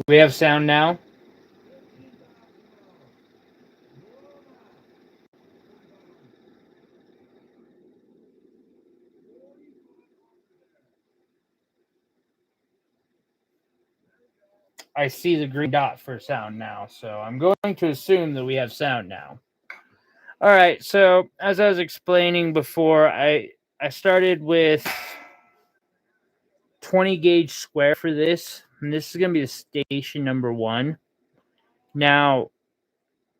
We have sound now. I see the green dot for sound now, so I'm going to assume that we have sound now. All right, so as I was explaining before, I started with 20 gauge square for this, and this is going to be the station number 1. Now,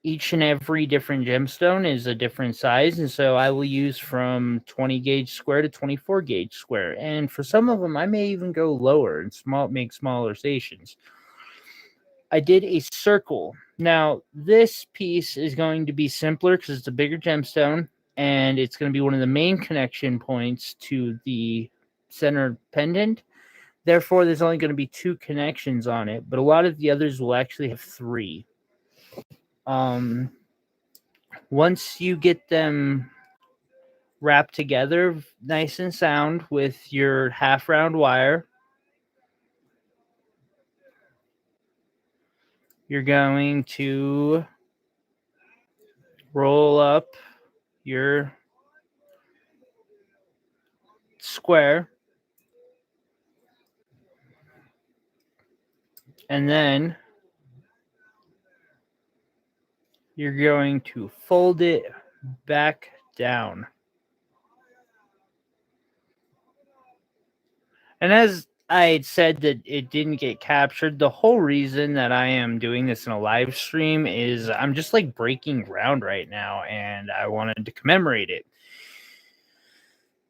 each and every different gemstone is a different size, and so I will use from 20 gauge square to 24 gauge square, and for some of them I may even go lower and make smaller stations. I did a circle. Now, this piece is going to be simpler because it's a bigger gemstone, and it's going to be one of the main connection points to the center pendant. Therefore, there's only going to be 2 connections on it, but a lot of the others will actually have 3. Once you get them wrapped together nice and sound with your half round wire, you're going to roll up your square, and then you're going to fold it back down. And as I said that it didn't get captured, the whole reason that I am doing this in a live stream is I'm just like breaking ground right now, and I wanted to commemorate it.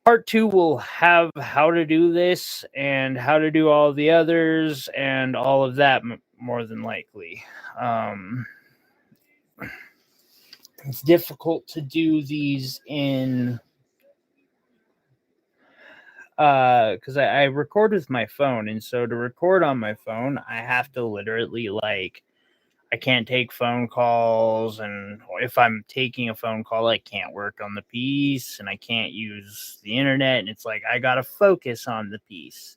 Part 2 will have how to do this and how to do all the others and all of that more than likely. It's difficult to do these in because I record with my phone, and so to record on my phone I have to literally I can't take phone calls, and if I'm taking a phone call I can't work on the piece, and I can't use the internet, and it's like I gotta focus on the piece.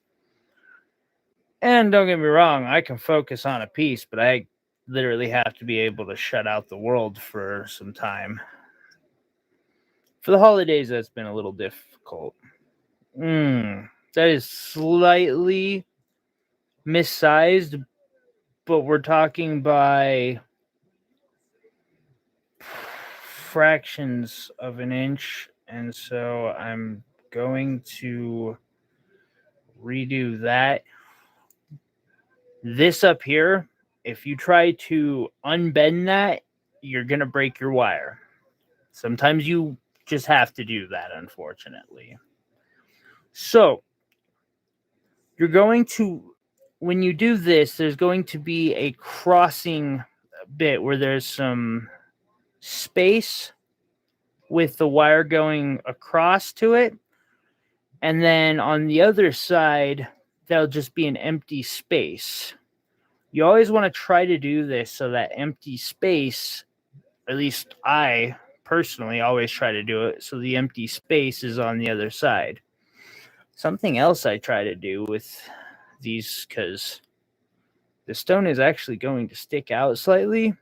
And don't get me wrong, I can focus on a piece, but I literally have to be able to shut out the world for some time. For the holidays, that's been a little difficult. That is slightly missized, but we're talking by fractions of an inch, and so I'm going to redo that. This up here, if you try to unbend that, you're going to break your wire. Sometimes you just have to do that, unfortunately. So, you're going to, when you do this, there's going to be a crossing bit where there's some space with the wire going across to it. And then on the other side, there'll just be an empty space. You always want to try to do this so that empty space, at least I personally always try to do it so the empty space is on the other side. Something else I try to do with these, because the stone is actually going to stick out slightly,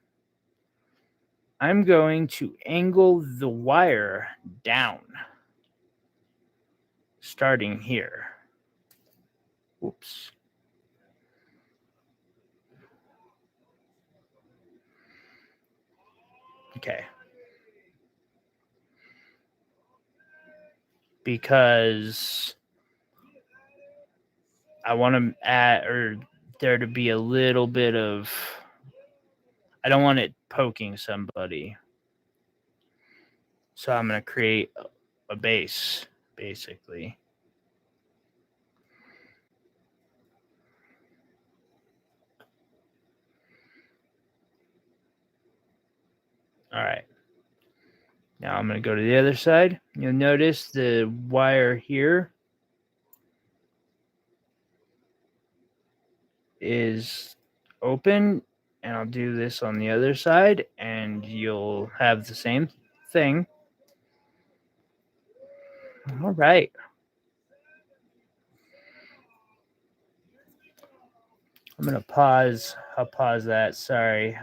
I'm going to angle the wire down, starting here. Oops. Okay. Because I want to add, or there to be a little bit of, I don't want it poking somebody. So I'm going to create a base, basically. All right. Now I'm going to go to the other side. You'll notice the wire here is open, and I'll do this on the other side, and you'll have the same thing. All right. I'm gonna pause. I'll pause that. Sorry,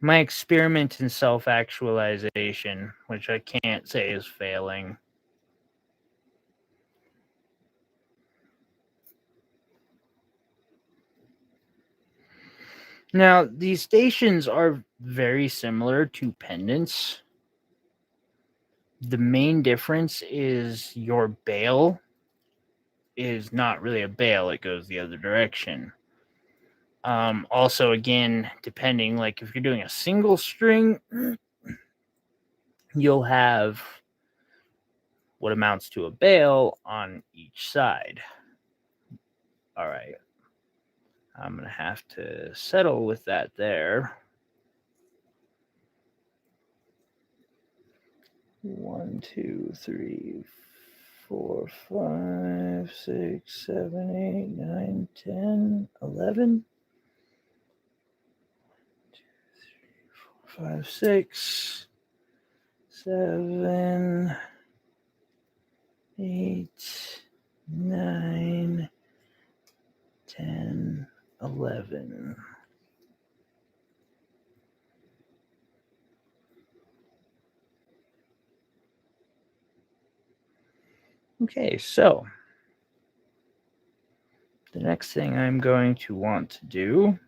my experiment in self-actualization, which I can't say is failing. Now, these stations are very similar to pendants. The main difference is your bail is not really a bail, it goes the other direction. Also, again, depending, like if you're doing a single string, you'll have what amounts to a bail on each side. All right. I'm going to have to settle with that there. 1, 2, 3, 4, 5, 6, 7, 8, 9, 10, 11. 2, 3, 4, 5, 6, 7, 8, 9, 10, 11. Okay, so the next thing I'm going to want to do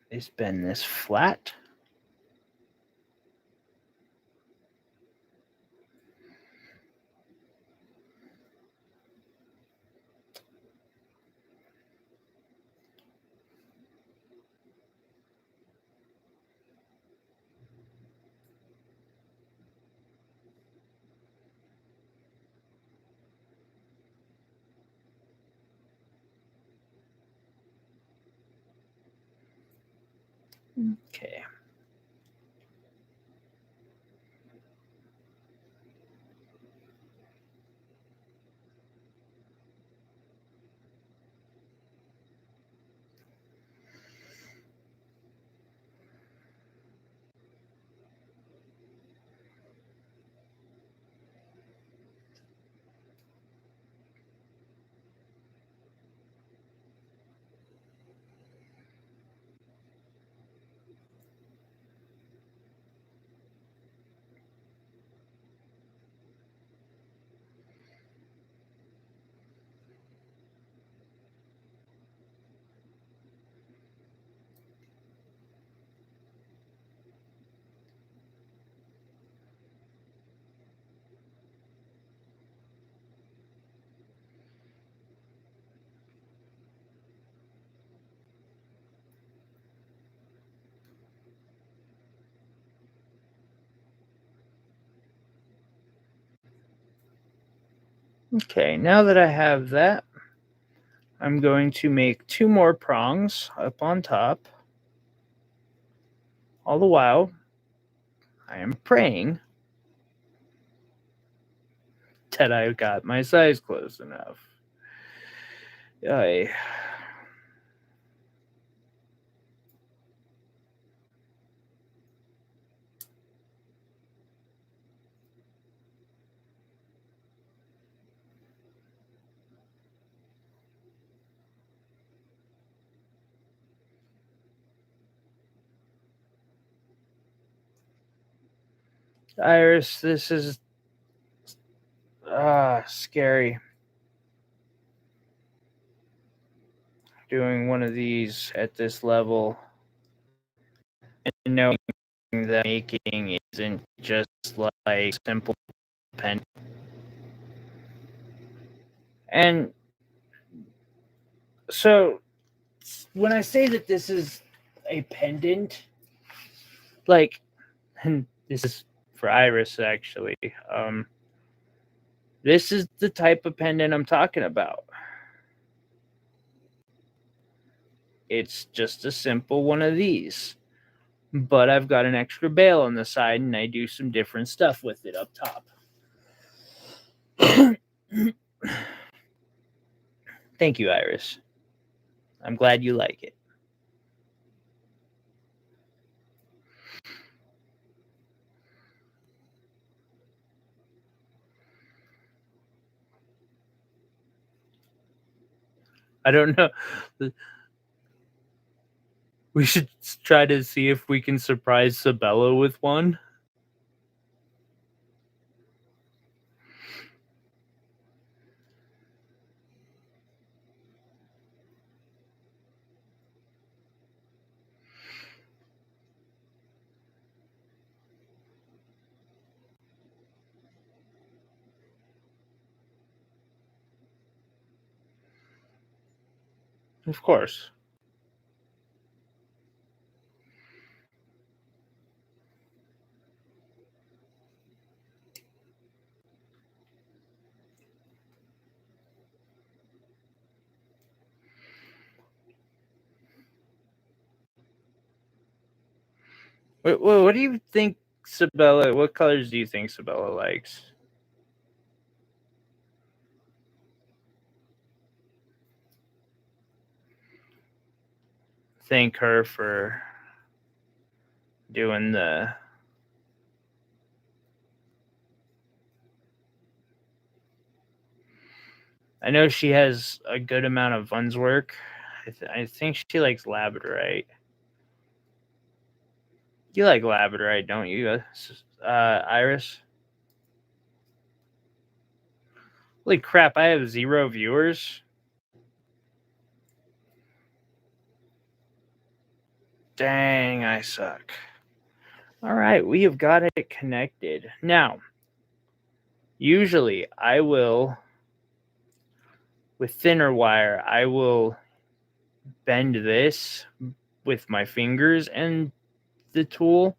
is bend this flat. Okay. Okay, now that I have that, I'm going to make 2 more prongs up on top. All the while, I am praying that I got my size close enough. Yay. Iris, this is scary. Doing one of these at this level and knowing that making isn't just like simple pen. And so when I say that this is a pendant, like, and this is for Iris actually. This is the type of pendant I'm talking about. It's just a simple one of these, but I've got an extra bail on the side and I do some different stuff with it up top. Thank you, Iris. I'm glad you like it. I don't know. We should try to see if we can surprise Sabella with one. Of course. What do you think Sabella? What colors do you think Sabella likes? Thank her for doing the. I know she has a good amount of Vun's work. I think she likes labradorite. You like labradorite, don't you, Iris? Holy crap! I have 0 viewers. Dang, I suck. All right, we have got it connected. Now, usually I will, with thinner wire, I will bend this with my fingers and the tool,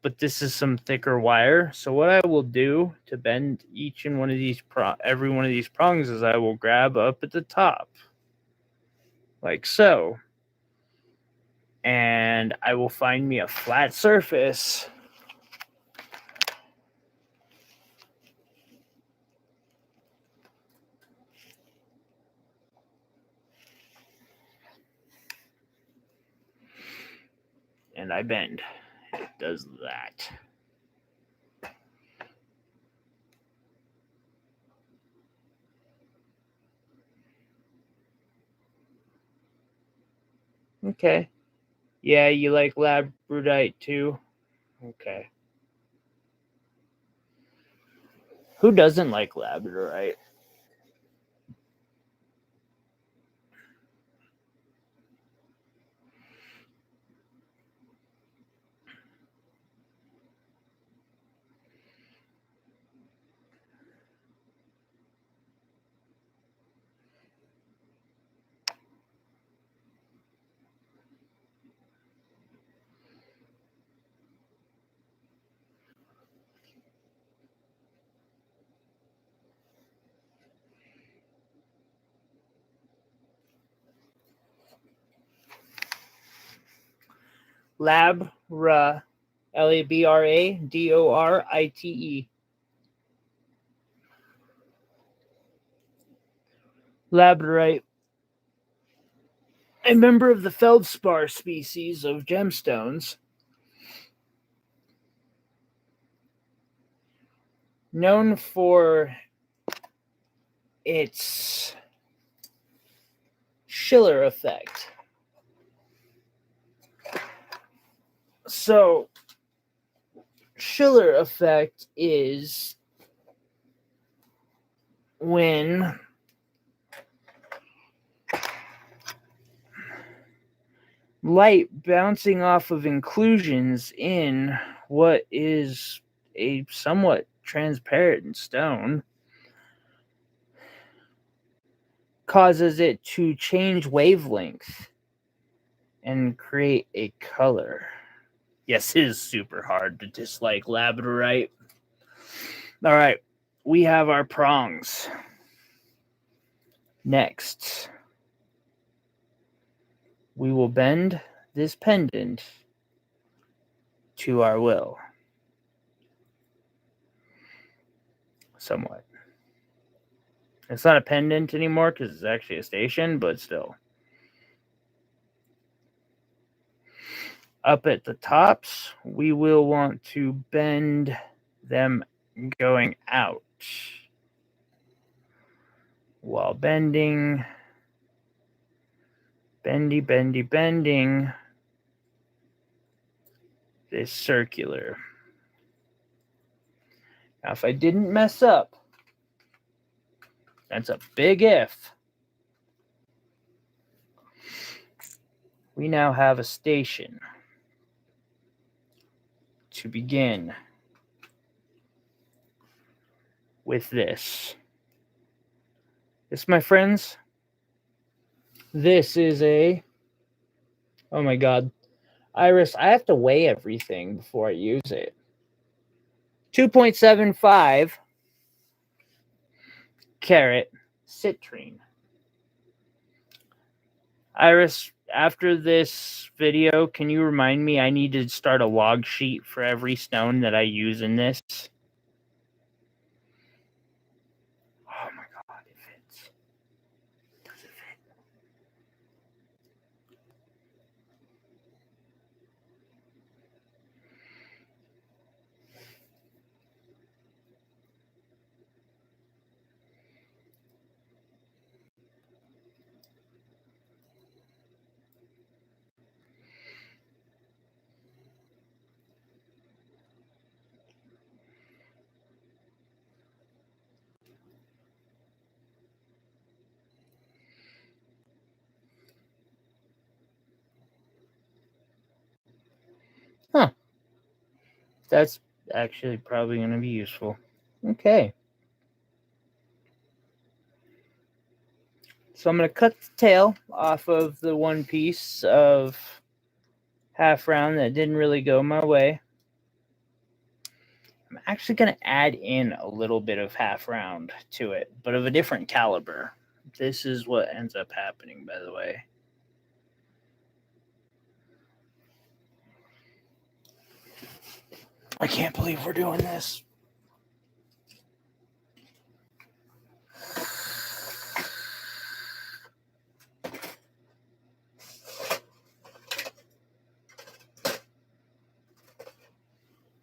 but this is some thicker wire. So what I will do to bend each and one of these every one of these prongs is I will grab up at the top, like so, and I will find me a flat surface. And I bend. It does that. Okay. Yeah, you like labradorite too? Okay. Who doesn't like labradorite? Labra, Labradorite. Labradorite, a member of the feldspar species of gemstones, known for its Schiller effect. So, Schiller effect is when light bouncing off of inclusions in what is a somewhat transparent stone causes it to change wavelength and create a color. Yes, it is super hard to dislike labradorite. All right, we have our prongs. Next, we will bend this pendant to our will. Somewhat. It's not a pendant anymore because it's actually a station, but still. Up at the tops, we will want to bend them going out. While bending, bendy, bendy, bending this circular. Now, if I didn't mess up, that's a big if. We now have a station to begin with this. This, my friends, this is a, oh my God, Iris, I have to weigh everything before I use it. 2.75 carat citrine. Iris, after this video, can you remind me I need to start a log sheet for every stone that I use in this? Oh my God, it fits. Does it fit? Huh. That's actually probably going to be useful. Okay. So I'm going to cut the tail off of the one piece of half round that didn't really go my way. I'm actually going to add in a little bit of half round to it, but of a different caliber. This is what ends up happening, by the way. I can't believe we're doing this.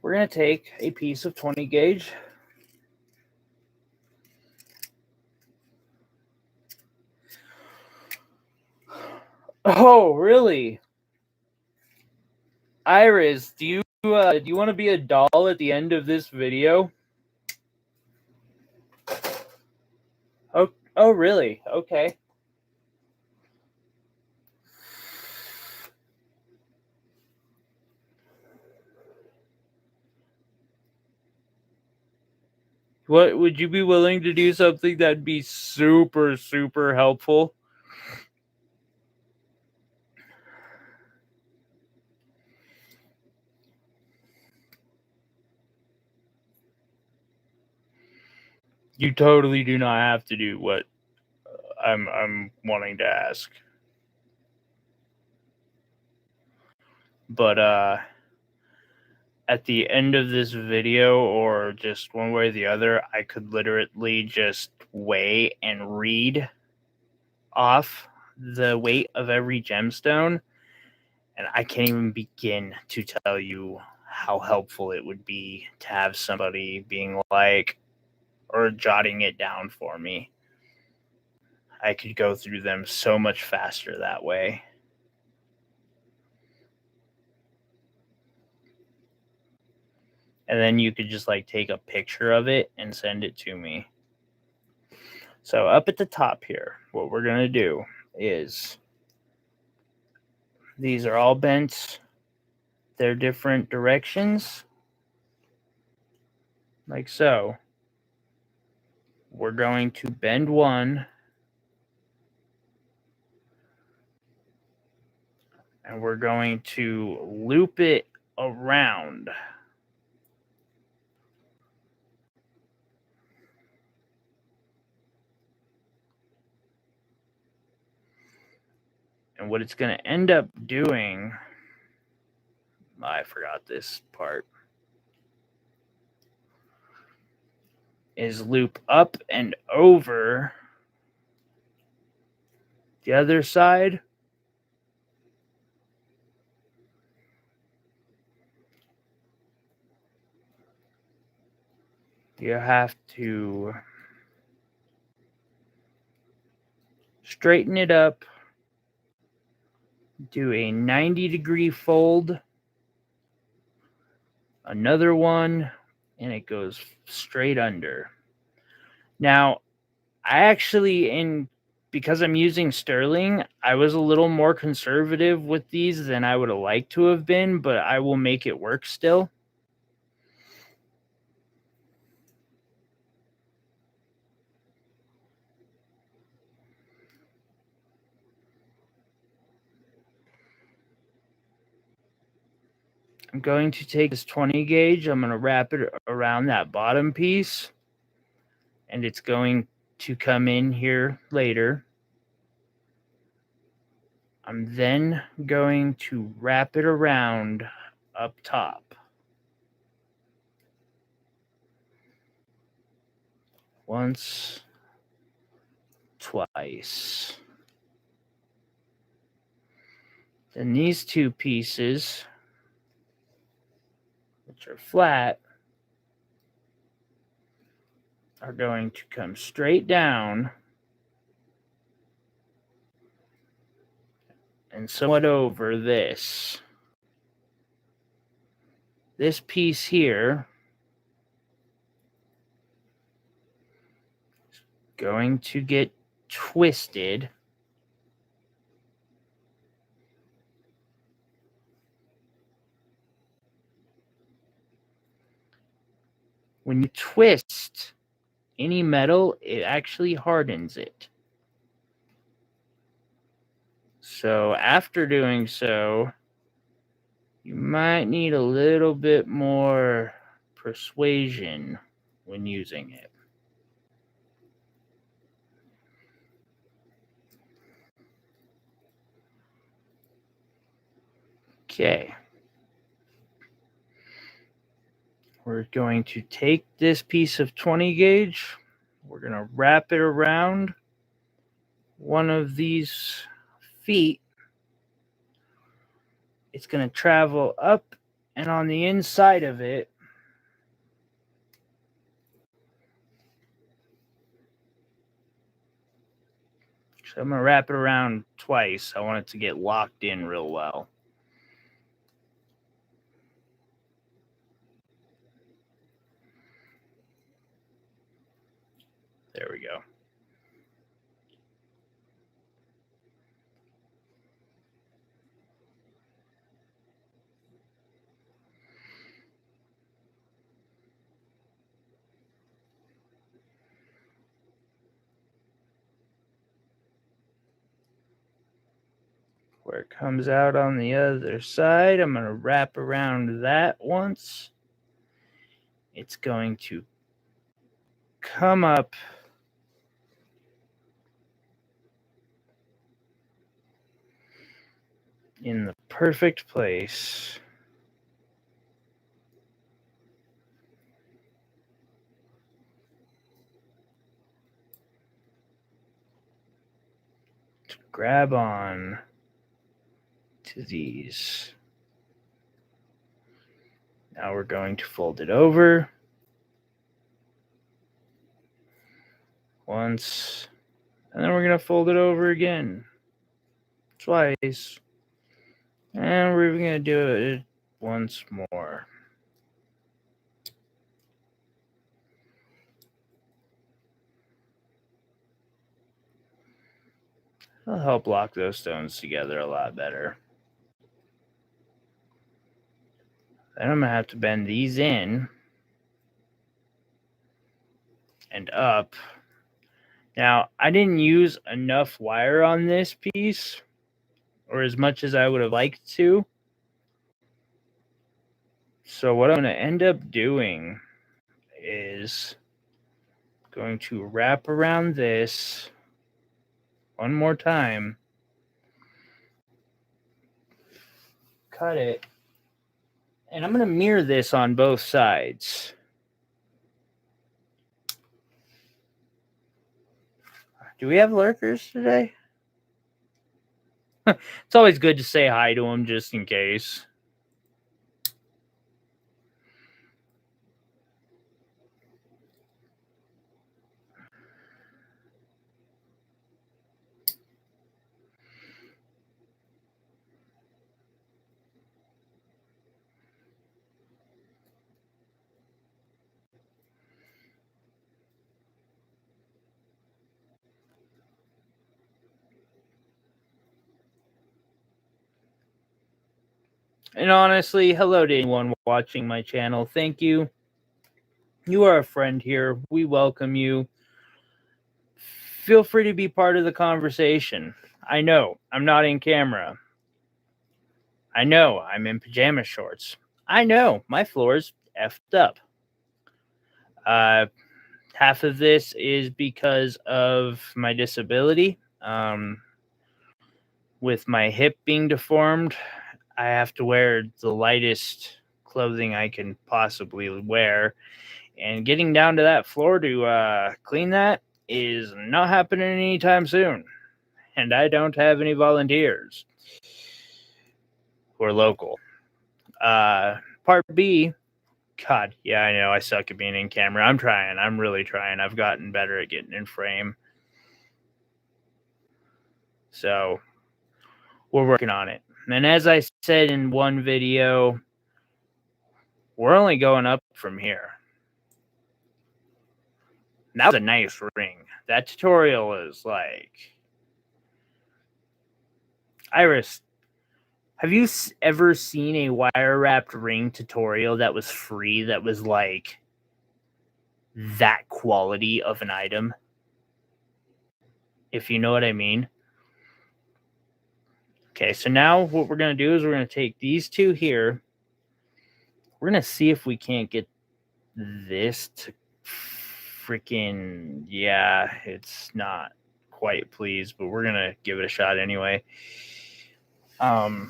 We're going to take a piece of 20 gauge. Oh, really? Iris, do you want to be a doll at the end of this video? Oh, really? Okay. What would you be willing to do something that'd be super, super helpful? You totally do not have to do what I'm wanting to ask. But at the end of this video, or just one way or the other, I could literally just weigh and read off the weight of every gemstone, and I can't even begin to tell you how helpful it would be to have somebody being like, or jotting it down for me. I could go through them so much faster that way. And then you could just like take a picture of it and send it to me. So up at the top here, what we're going to do is, these are all bent. They're different directions, like so. We're going to bend one, and we're going to loop it around. And what it's going to end up doing, I forgot this part, is loop up and over the other side. You have to straighten it up do a 90-degree fold, another one, and it goes straight under. Now, I actually, because I'm using sterling, I was a little more conservative with these than I would have liked to have been, but I will make it work still. I'm going to take this 20 gauge, I'm going to wrap it around that bottom piece, and it's going to come in here later. I'm then going to wrap it around up top. Once, twice. Then these two pieces, which are flat, are going to come straight down and somewhat over this. This piece here is going to get twisted. When you twist any metal, it actually hardens it. So after doing so, you might need a little bit more persuasion when using it. Okay. We're going to take this piece of 20 gauge. We're going to wrap it around one of these feet. It's going to travel up, and on the inside of it, so I'm going to wrap it around twice. I want it to get locked in real well. There we go. Where it comes out on the other side, I'm going to wrap around that once. It's going to come up in the perfect place. To grab on to these. Now we're going to fold it over once, and then we're going to fold it over again twice, and we're even going to do it once more. It'll help lock those stones together a lot better. Then I'm going to have to bend these in and up. Now, I didn't use enough wire on this piece, or as much as I would have liked to. So what I'm going to end up doing is going to wrap around this one more time, cut it, and I'm going to mirror this on both sides. Do we have lurkers today? It's always good to say hi to them just in case. And honestly, hello to anyone watching my channel. Thank you. You are a friend here. We welcome you. Feel free to be part of the conversation. I know I'm not in camera. I know I'm in pajama shorts. I know my floor's effed up. Half of this is because of my disability. With my hip being deformed, I have to wear the lightest clothing I can possibly wear. And getting down to that floor to clean that is not happening anytime soon. And I don't have any volunteers who are local. Part B, God, yeah, I know I suck at being in camera. I'm trying. I'm really trying. I've gotten better at getting in frame. So we're working on it. And as I said in one video, we're only going up from here. That was a nice ring. That tutorial is like... Iris, have you ever seen a wire-wrapped ring tutorial that was free, that was like that quality of an item? If you know what I mean. Okay, so now what we're going to do is we're going to take these two here. We're going to see if we can't get this to freaking... Yeah, it's not quite pleased, but we're going to give it a shot anyway. We're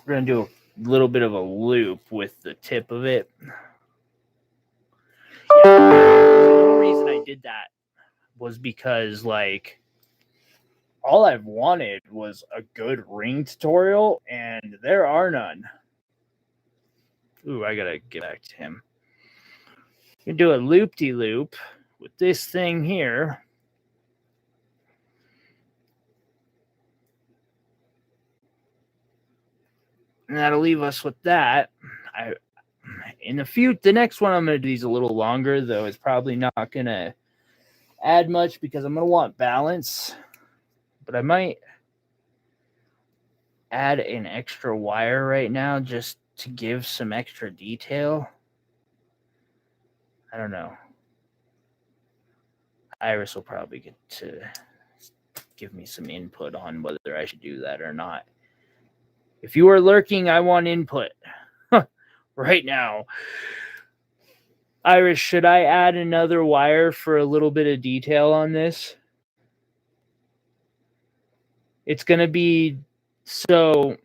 going to do a little bit of a loop with the tip of it. Yeah, the only reason I did that was because, like, all I've wanted was a good ring tutorial, and there are none. Ooh, I gotta get back to him. You can do a loop-de-loop with this thing here. And that'll leave us with that. The next one I'm going to do these a little longer, though it's probably not going to add much because I'm going to want balance. But I might add an extra wire right now just to give some extra detail. I don't know. Iris will probably get to give me some input on whether I should do that or not. If you are lurking, I want input right now. Iris, should I add another wire for a little bit of detail on this? It's going to be... So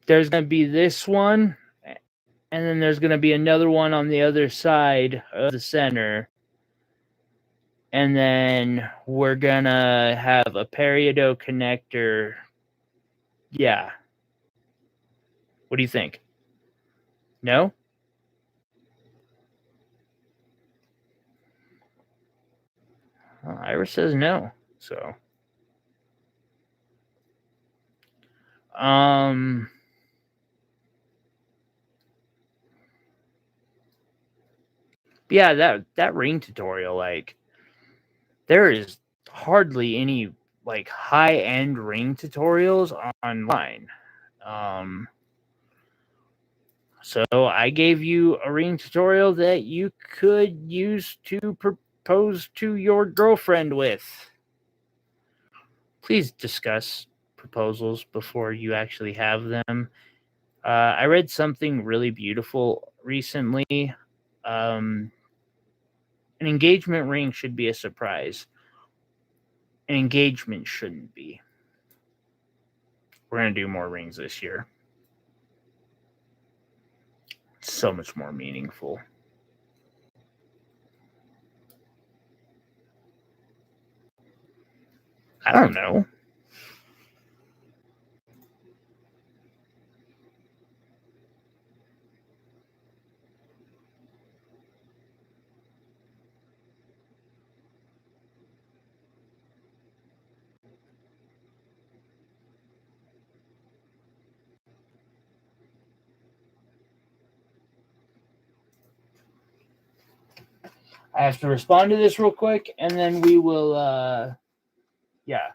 there's going to be this one, and then there's going to be another one on the other side of the center. And then we're going to have a peridot connector. Yeah. What do you think? No? Well, Iris says no. So, yeah, that ring tutorial, like, there is hardly any like high-end ring tutorials online. So I gave you a ring tutorial that you could use to propose to your girlfriend with. Please discuss proposals before you actually have them. I read something really beautiful recently. An engagement ring should be a surprise. An engagement shouldn't be. We're going to do more rings this year. It's so much more meaningful. I don't know. I have to respond to this real quick, and then we will, yeah.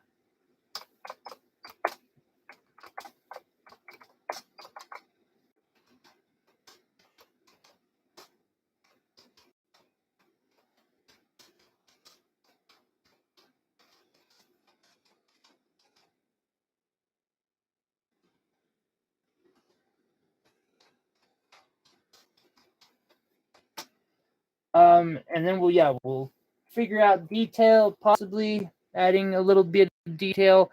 And then we'll figure out detail, possibly adding a little bit of detail,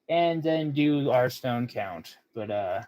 and then do our stone count. But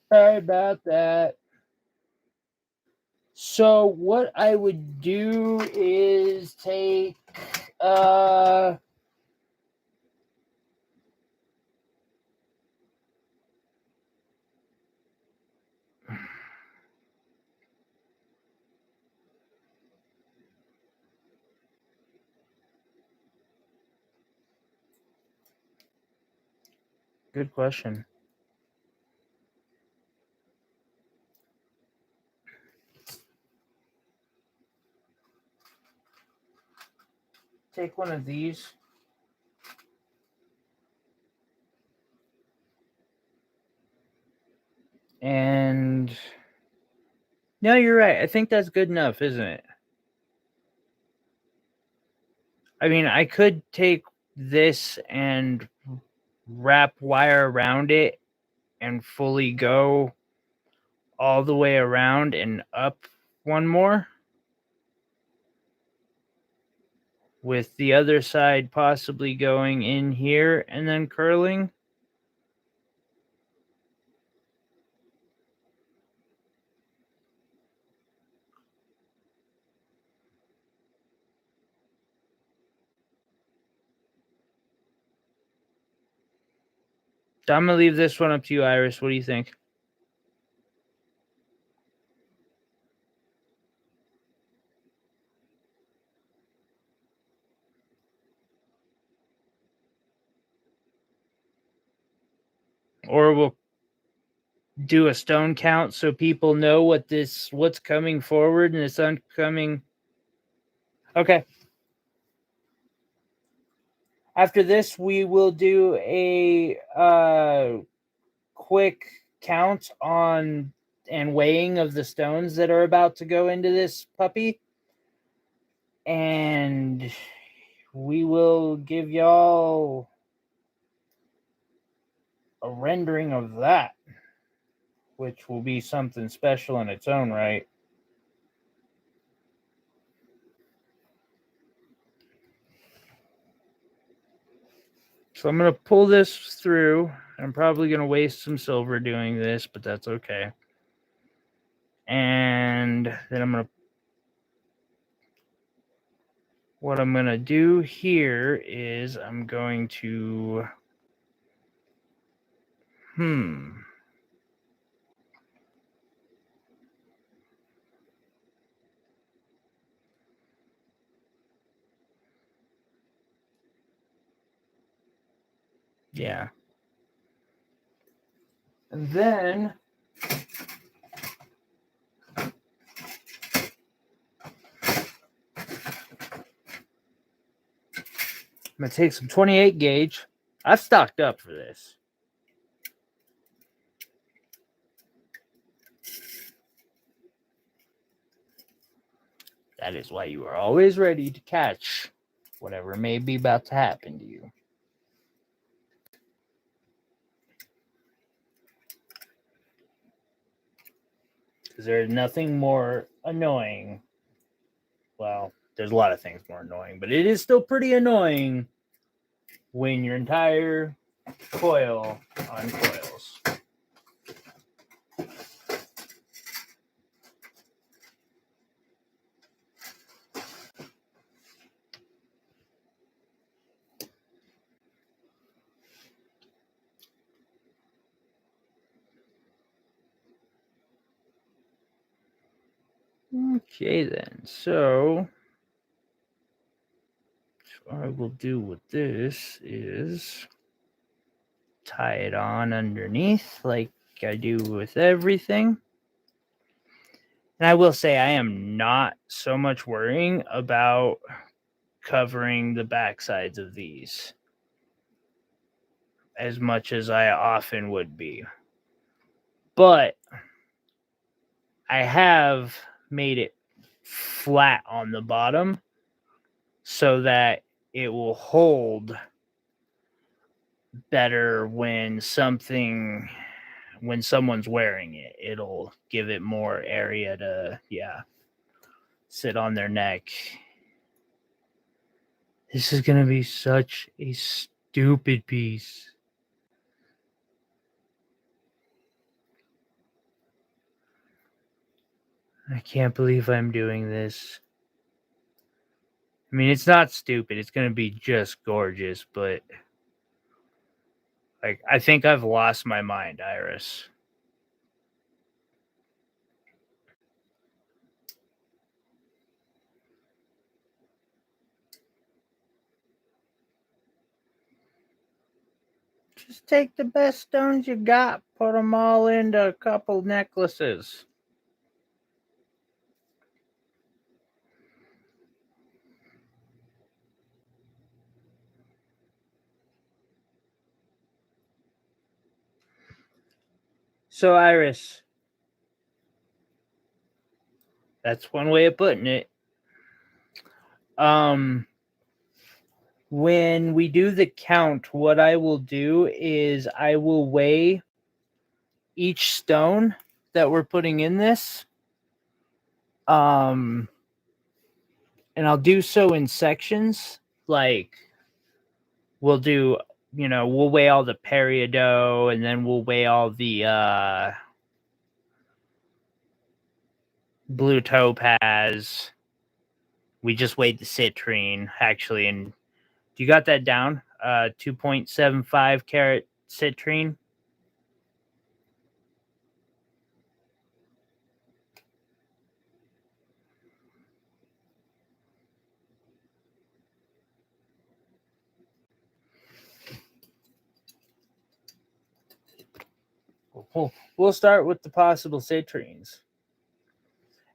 sorry about that. So what I would do is take good question. Take one of these. And no, you're right. I think that's good enough, isn't it? I mean, I could take this and wrap wire around it and fully go all the way around and up one more, with the other side possibly going in here and then curling. I'm gonna leave this one up to you, Iris. What do you think? Or we'll do a stone count so people know what's coming forward and it's upcoming. Okay. After this, we will do a quick count on and weighing of the stones that are about to go into this puppy. And we will give y'all a rendering of that, which will be something special in its own right. So I'm going to pull this through. I'm probably going to waste some silver doing this, but that's okay. And then I'm going to what I'm going to do here is I'm going to... Yeah. And then I'm going to take some 28 gauge. I've stocked up for this. That is why you are always ready to catch whatever may be about to happen to you. Because there's nothing more annoying. Well, there's a lot of things more annoying, but it is still pretty annoying when your entire coil uncoils. Okay then, so what I will do with this is tie it on underneath like I do with everything. And I will say I am not so much worrying about covering the backsides of these as much as I often would be. But I have made it flat on the bottom so that it will hold better when someone's wearing it. It'll give it more area to sit on their neck. This is gonna be such a stupid piece. I can't believe I'm doing this. I mean, it's not stupid. It's gonna be just gorgeous, but like, I think I've lost my mind, Iris. Just take the best stones you got, put them all into a couple necklaces. So, Iris, that's one way of putting it. When we do the count, what I will do is I will weigh each stone that we're putting in this. And I'll do so in sections. Like, we'll weigh all the peridot, and then we'll weigh all the blue topaz. We just weighed the citrine, actually, and you got that down? 2.75 carat citrine. We'll start with the possible citrines.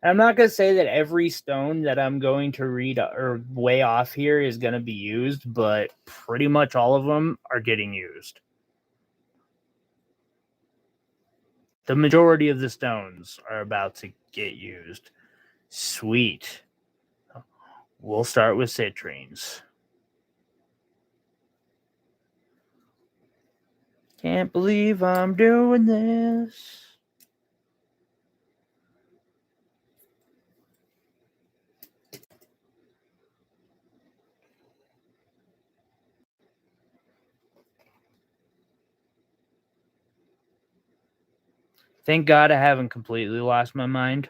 I'm not going to say that every stone that I'm going to read or weigh off here is going to be used, but pretty much all of them are getting used. The majority of the stones are about to get used. Sweet. We'll start with citrines. Can't believe I'm doing this. Thank God I haven't completely lost my mind,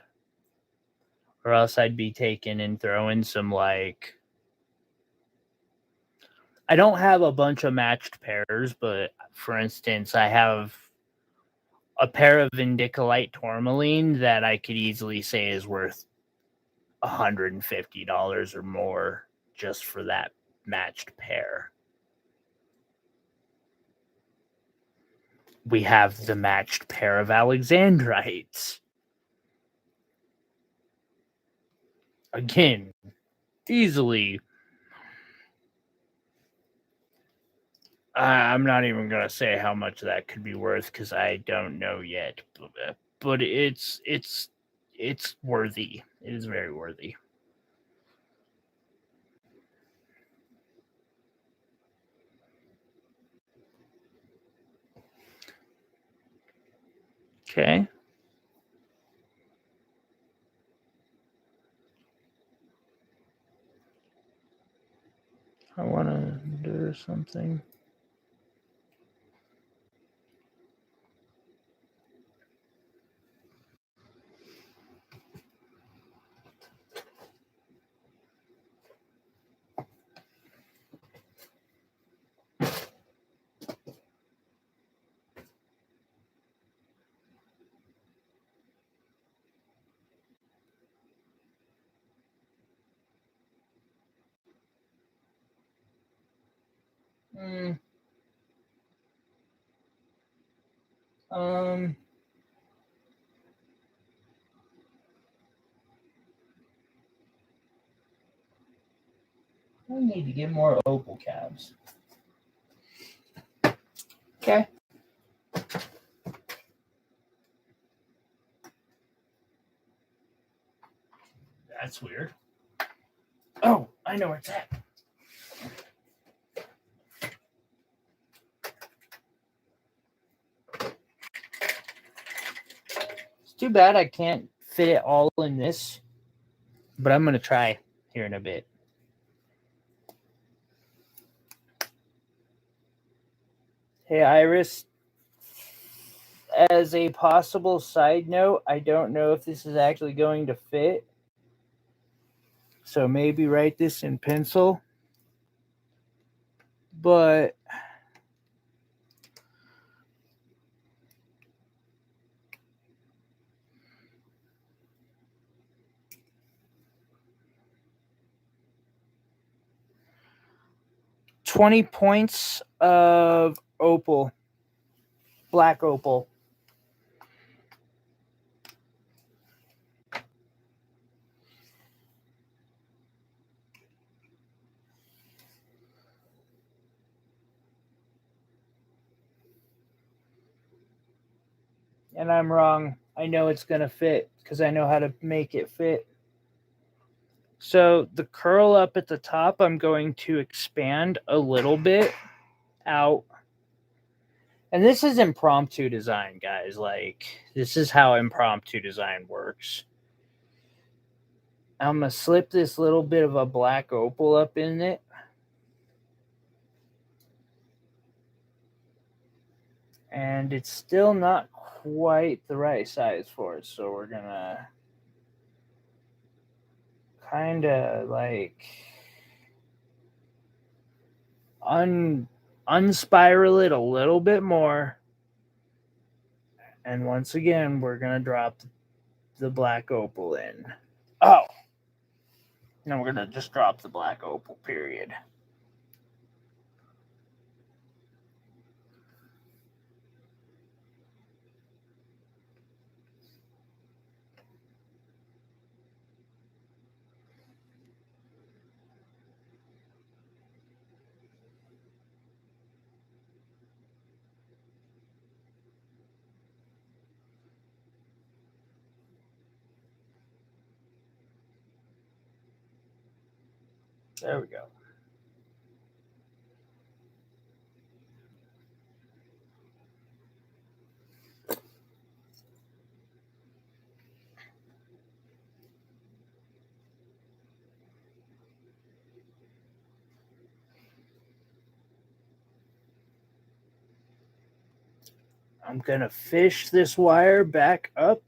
or else I'd be taking and throwing some, like, I don't have a bunch of matched pairs, but for instance, I have a pair of Vindicolite tourmaline that I could easily say is worth $150 or more just for that matched pair. We have the matched pair of Alexandrites. Again, easily. I'm not even going to say how much that could be worth because I don't know yet. But it's worthy. It is very worthy. Okay. I want to do something. Mm, um, I need to get more opal cabs. Okay. That's weird. Oh, I know where it's at. It's too bad I can't fit it all in this, but I'm going to try here in a bit. Hey, Iris, as a possible side note, I don't know if this is actually going to fit. So maybe write this in pencil. But $20 points of opal, black opal. And I'm wrong. I know it's going to fit because I know how to make it fit. So the curl up at the top, I'm going to expand a little bit out. And this is impromptu design, guys. Like, this is how impromptu design works. I'm going to slip this little bit of a black opal up in it. And it's still not quite the right size for it. So we're going to kind of like unspiral it a little bit more. And once again, we're going to drop the black opal in. Oh, no, we're going to just drop the black opal, period. There we go. I'm going to fish this wire back up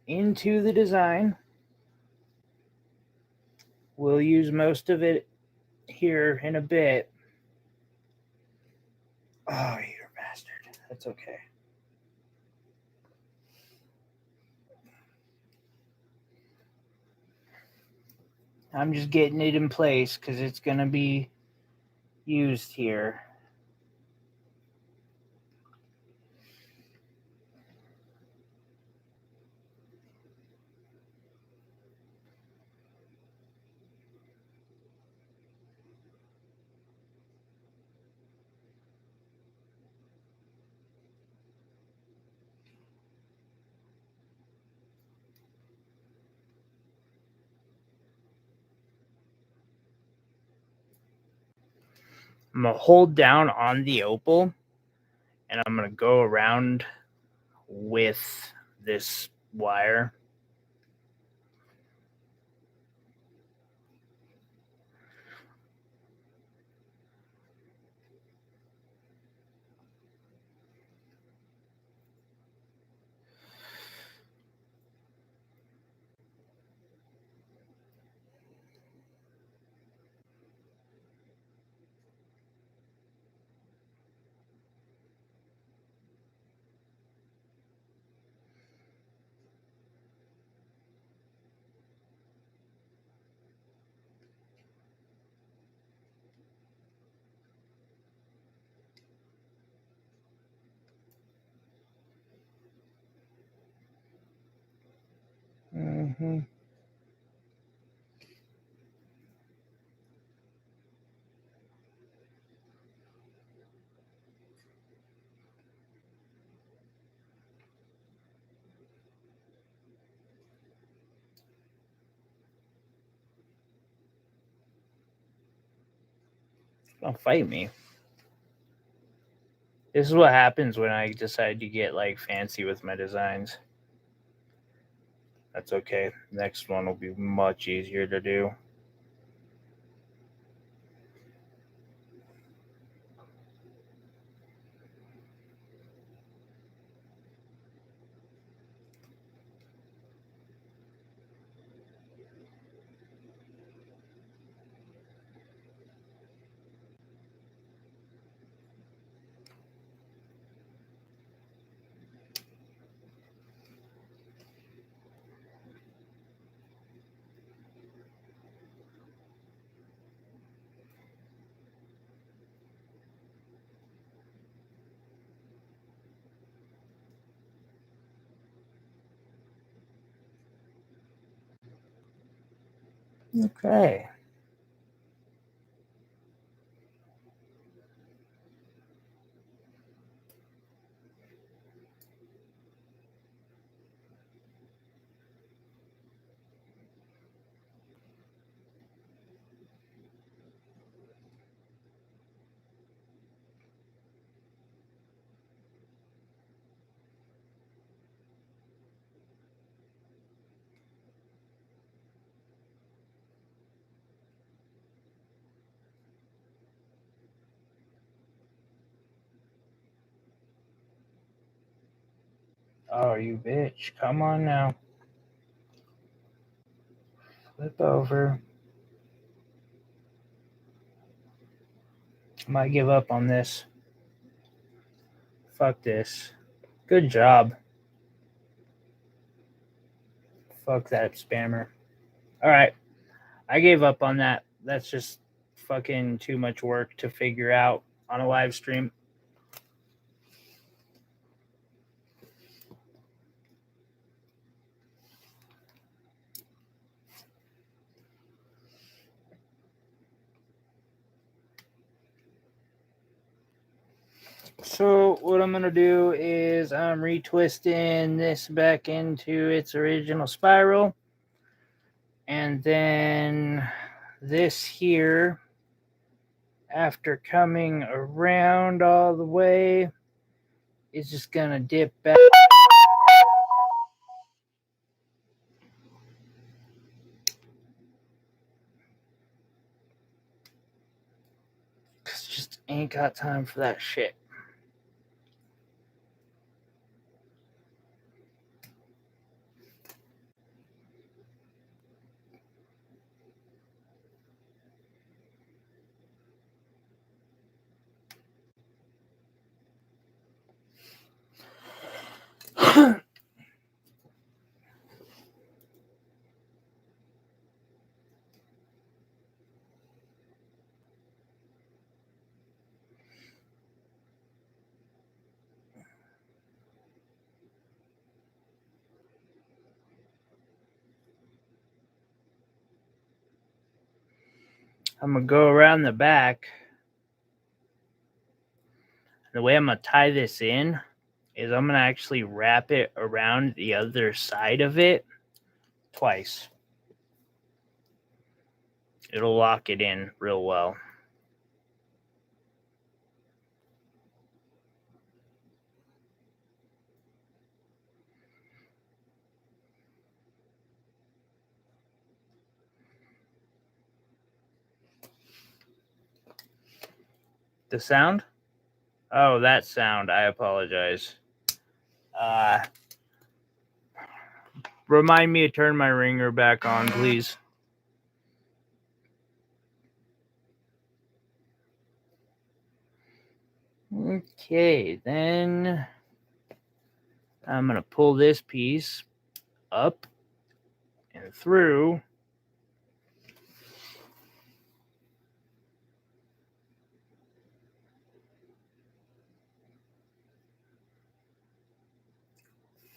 into the design. We'll use most of it here in a bit. Oh, you bastard. That's okay. I'm just getting it in place because it's going to be used here. I'm going to hold down on the opal and I'm going to go around with this wire. Mm-hmm. Don't fight me. This is what happens when I decide to get like fancy with my designs. That's okay. Next one will be much easier to do. Okay. Oh, you bitch. Come on now. Flip over. I might give up on this. Fuck this. Good job. Fuck that spammer. Alright. I gave up on that. That's just fucking too much work to figure out on a live stream. So what I'm going to do is I'm retwisting this back into its original spiral. And then this here, after coming around all the way, is just going to dip back. Cause just ain't got time for that shit. I'm going to go around the back. The way I'm going to tie this in is I'm going to actually wrap it around the other side of it twice. It'll lock it in real well. The sound? Oh, that sound. I apologize. Remind me to turn my ringer back on, please. Okay, then I'm going to pull this piece up and through.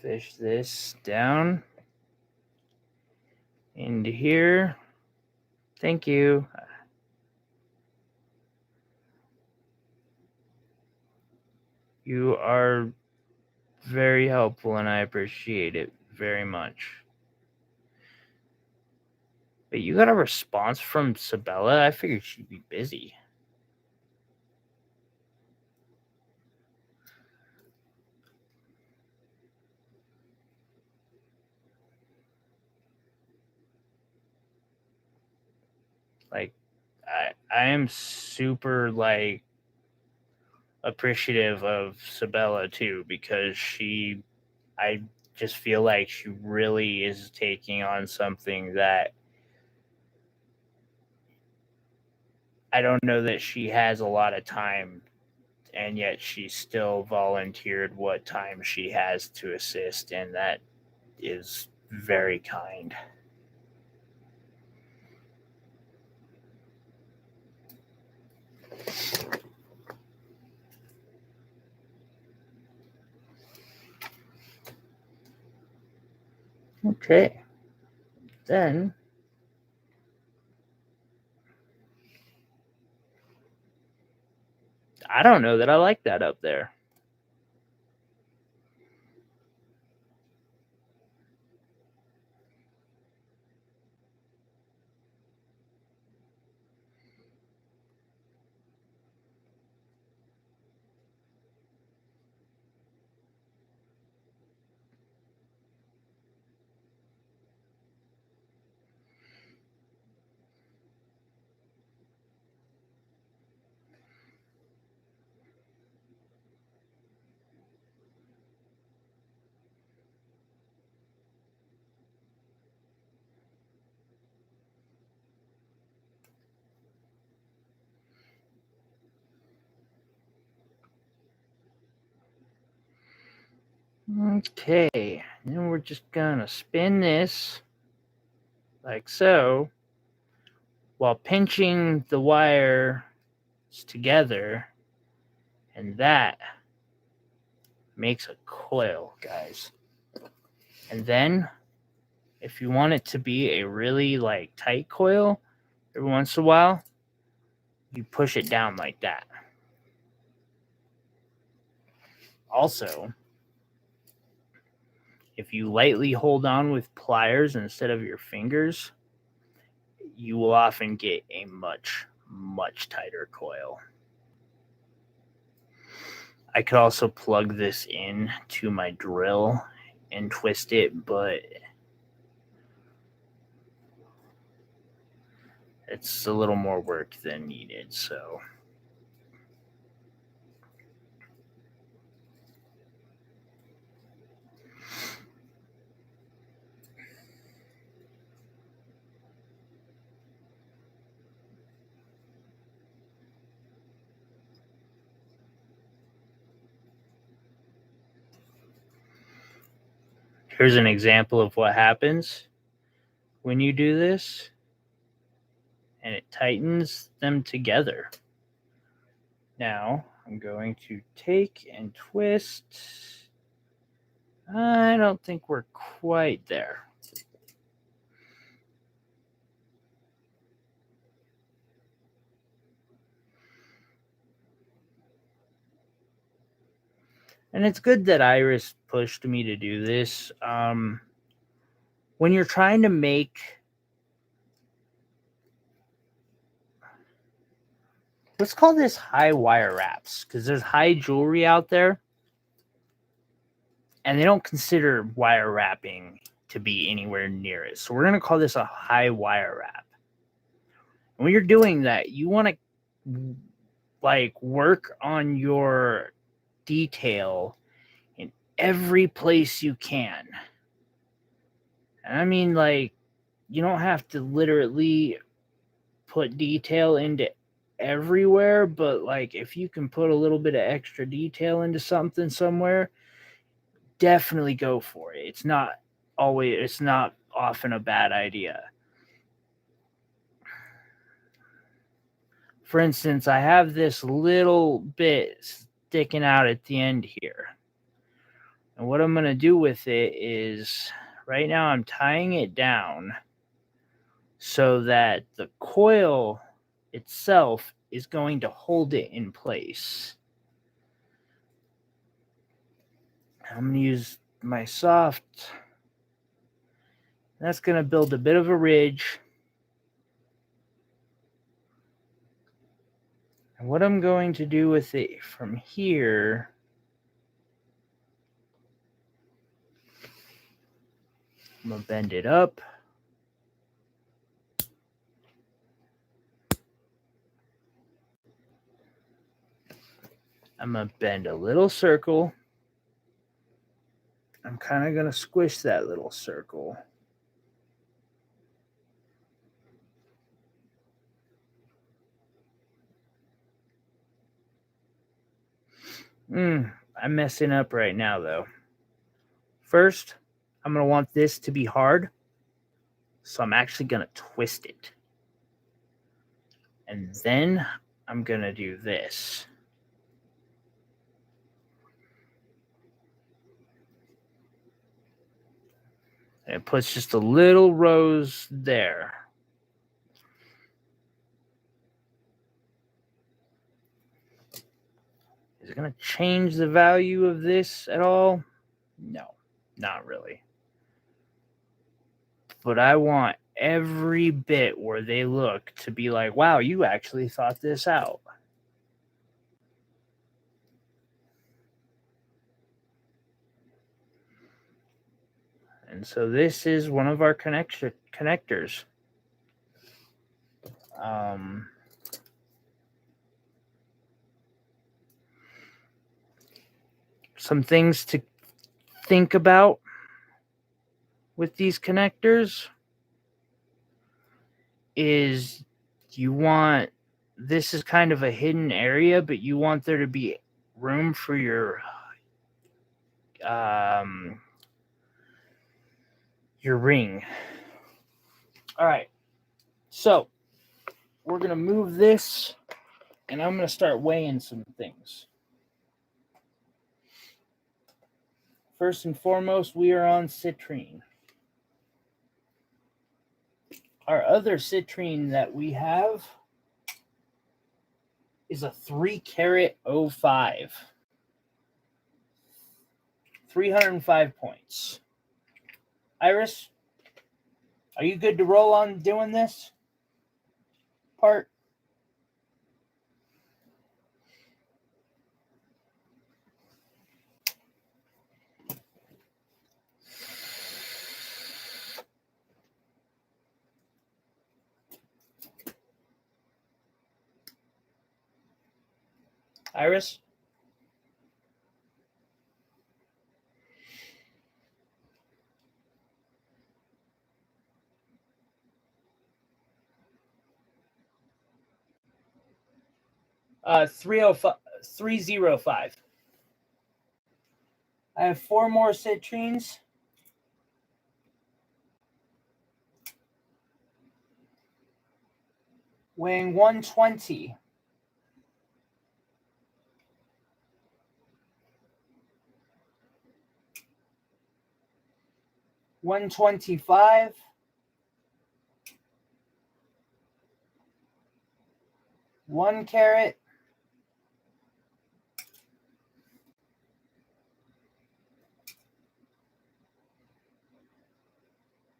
Fish this down into here. Thank you. You are very helpful and I appreciate it very much. But you got a response from Sabella? I figured she'd be busy. Like, I am super, like, appreciative of Sabella, too, because I just feel like she really is taking on something that I don't know that she has a lot of time, and yet she still volunteered what time she has to assist, and that is very kind. Okay. Then I don't know that I like that up there. Okay, then we're just gonna spin this like so while pinching the wires together, and that makes a coil, guys. And then if you want it to be a really like tight coil, every once in a while you push it down like that. Also, if you lightly hold on with pliers instead of your fingers, you will often get a much, much tighter coil. I could also plug this in to my drill and twist it, but it's a little more work than needed, so here's an example of what happens when you do this, and it tightens them together. Now, I'm going to take and twist. I don't think we're quite there. And it's good that Iris pushed me to do this. When you're trying to make, let's call this high wire wraps, because there's high jewelry out there, and they don't consider wire wrapping to be anywhere near it. So we're going to call this a high wire wrap. And when you're doing that, you want to like work on your detail in every place you can. And I mean, like, you don't have to literally put detail into everywhere, but like if you can put a little bit of extra detail into something somewhere, definitely go for it. It's not often a bad idea. For instance, I have this little bit sticking out at the end here. And what I'm going to do with it is, right now I'm tying it down so that the coil itself is going to hold it in place. I'm going to use my soft. That's going to build a bit of a ridge. And what I'm going to do with it from here, I'm going to bend it up. I'm going to bend a little circle. I'm kind of going to squish that little circle. I'm messing up right now, though. First, I'm going to want this to be hard. So I'm actually going to twist it. And then I'm going to do this. And it puts just a little rose there. Is it going to change the value of this at all? No, not really. But I want every bit where they look to be like, wow, you actually thought this out. And so this is one of our connectors. Some things to think about with these connectors is you want, this is kind of a hidden area, but you want there to be room for your ring. All right, so we're gonna move this, and I'm gonna start weighing some things. First and foremost, we are on citrine. Our other citrine that we have is a 3 carat 05. 305 points. Iris, are you good to roll on doing this part? Iris? Uh, 305. I have 4 more citrines. Weighing 120. $125. $1 carat.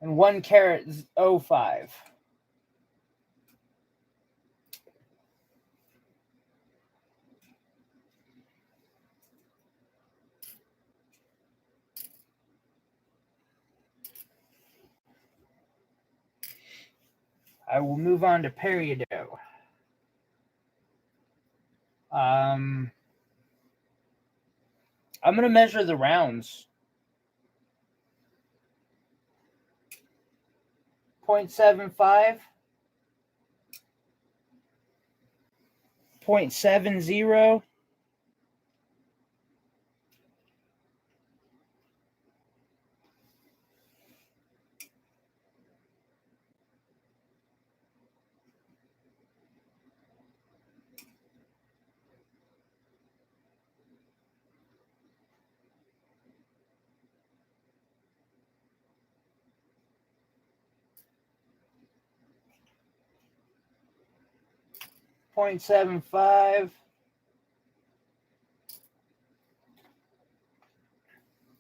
and 1 carat 05. I will move on to peridot. I'm going to measure the rounds. 0.75, 0.70, 0.75.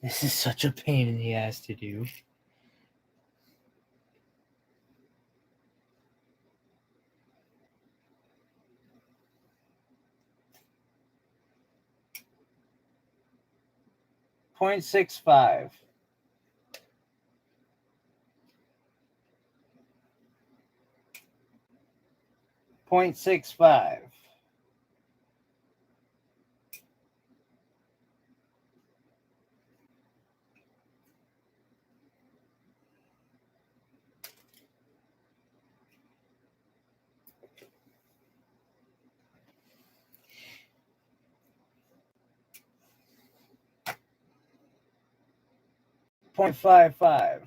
This is such a pain in the ass to do. .65. 0.65. 0.55.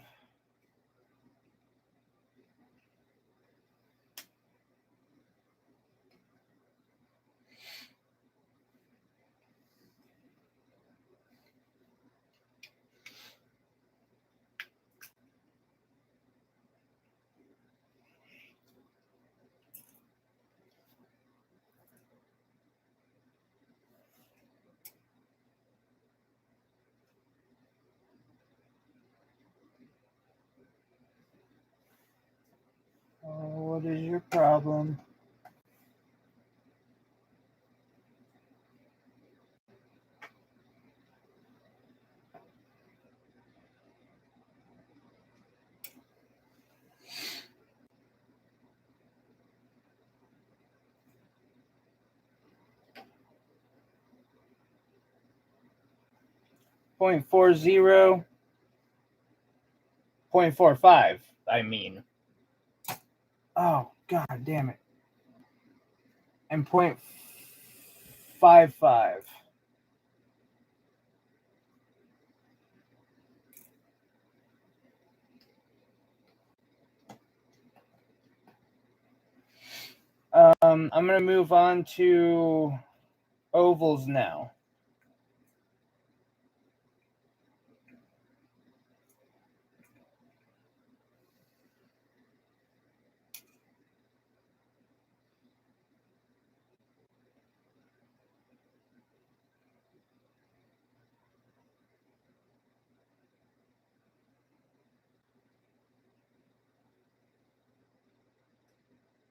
'What is your problem?' .40, 0.45, I mean. Oh, god damn it. And 0.55. I'm going to move on to ovals now.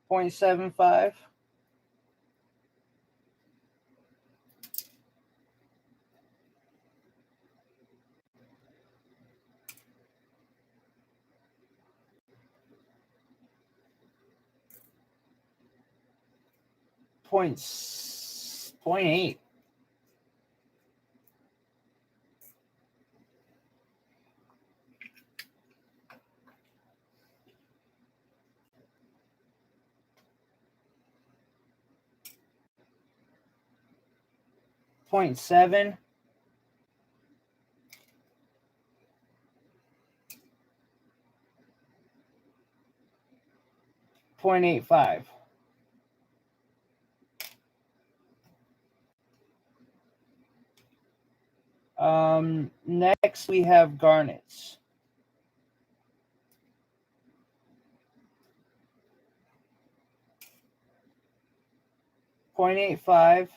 .75. 0.8. 0.7. 0.85. Next we have garnets. .85.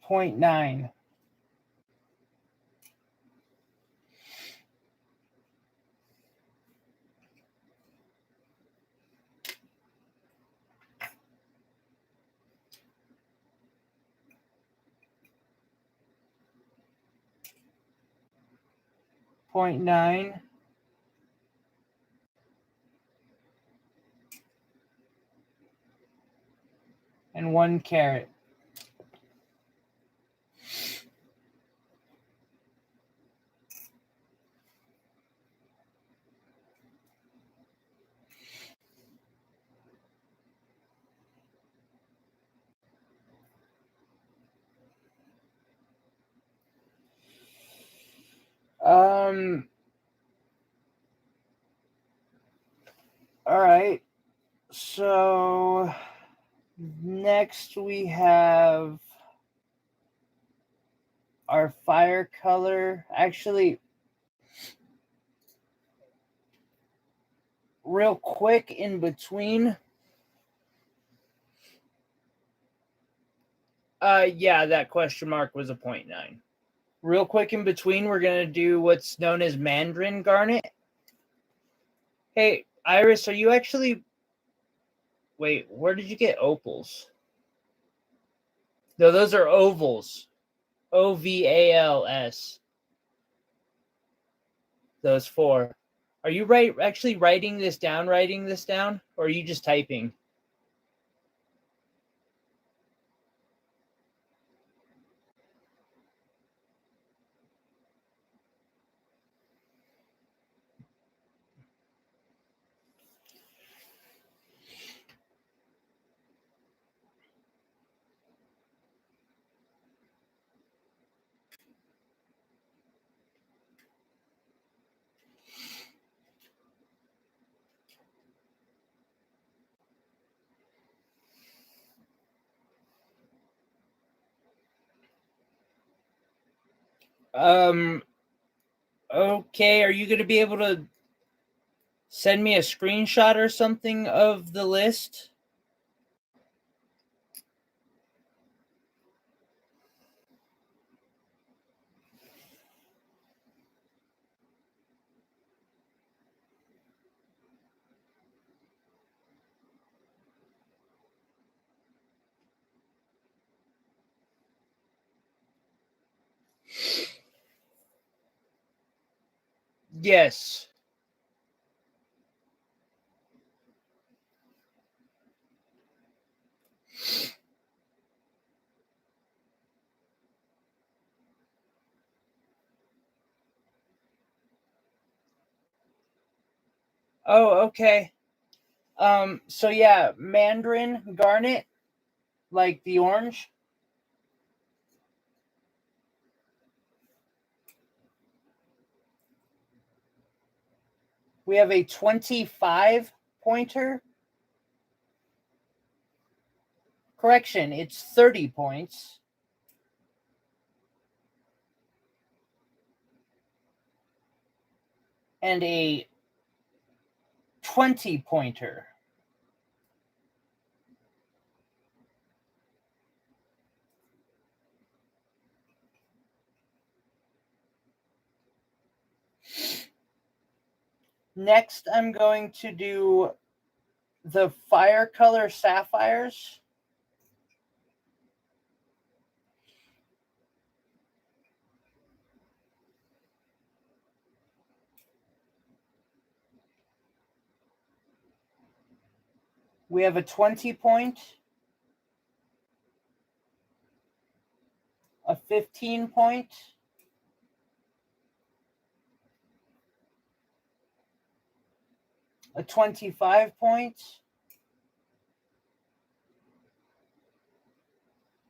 0.9. .9 and 1 carat. All right. So next we have our fire color. Actually, real quick in between. Yeah, that question mark was a 0.9. Real quick in between, we're going to do what's known as mandarin garnet. Hey, Iris, are you actually... Wait, where did you get opals? No, those are ovals. OVALS. Those 4. Are you actually writing this down, or are you just typing? Okay, are you going to be able to send me a screenshot or something of the list? Yes. Oh, okay. So yeah, mandarin garnet, like the orange. We have a 25 pointer. Correction, it's 30 points. And a 20 pointer. Next, I'm going to do the fire color sapphires. We have a 20 point, a 15 point, a 25 point,